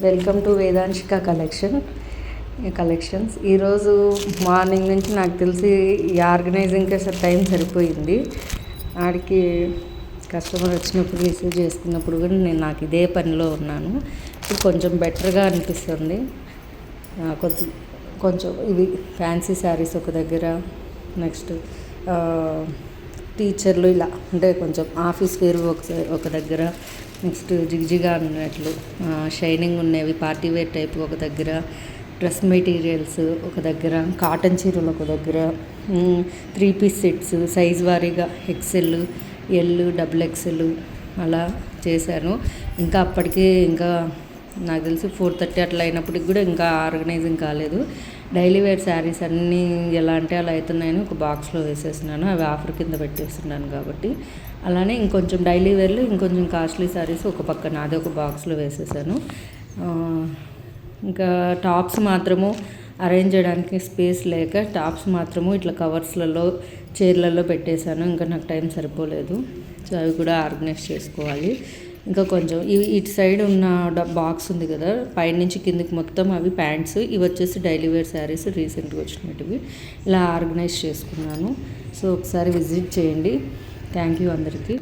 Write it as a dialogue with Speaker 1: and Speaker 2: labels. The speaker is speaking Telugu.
Speaker 1: Welcome to Vedanshika collections. ఈరోజు మార్నింగ్ నుంచి నాకు తెలిసి ఈ ఆర్గనైజింగ్కి అసలు టైం సరిపోయింది. ఆడికి కస్టమర్ వచ్చినప్పుడు రిసీవ్ చేసుకున్నప్పుడు కూడా నాకు ఇదే పనిలో ఉన్నాను. ఇప్పుడు కొంచెం బెటర్గా అనిపిస్తుంది. కొంచెం ఇవి ఫ్యాన్సీ శారీస్ ఒక దగ్గర, నెక్స్ట్ టీచర్లు ఇలా అంటే కొంచెం ఆఫీస్ వేర్ ఒక దగ్గర, నెక్స్ట్ జిగ్జిగా ఉన్నట్లు షైనింగ్ ఉన్నవి పార్టీ వేర్ టైప్ ఒక దగ్గర, డ్రెస్ మెటీరియల్స్ ఒక దగ్గర, కాటన్ చీరలు ఒక దగ్గర, 3 పీస్ సెట్స్ సైజ్ వారీగా ఎక్సెల్, ఎల్, XXL అలా చేశాను. ఇంకా అప్పటికే నాకు తెలిసి 4:30 అట్లా అయినప్పటికి కూడా ఇంకా ఆర్గనైజింగ్ కాలేదు. డైలీ వేర్ శారీస్ అన్నీ ఎలా అంటే అలా అవుతున్నాయని ఒక బాక్స్లో వేసేస్తున్నాను. అవి ఆఫర్ కింద పెట్టేస్తున్నాను కాబట్టి. అలానే ఇంకొంచెం డైలీ వేర్లు ఇంకొంచెం కాస్ట్లీ శారీస్ ఒక పక్కన అది ఒక బాక్స్లో వేసేసాను. ఇంకా టాప్స్ మాత్రము అరేంజ్ చేయడానికి స్పేస్ లేక టాప్స్ మాత్రము ఇట్లా కవర్స్లలో చైర్లలో పెట్టేశాను. ఇంకా నాకు టైం సరిపోలేదు. సో అవి కూడా ఆర్గనైజ్ చేసుకోవాలి. ఇంకా కొంచెం ఇటు సైడ్ ఉన్న బాక్స్ ఉంది కదా, పైనుంచి కిందికి మొత్తం అవి ప్యాంట్స్, ఇవి వచ్చేసి డైలీ వేర్ శారీస్ రీసెంట్గా వచ్చినట్టువి ఇలా ఆర్గనైజ్ చేసుకున్నాను. సో ఒకసారి విజిట్ చేయండి. థ్యాంక్ యూ అందరికీ.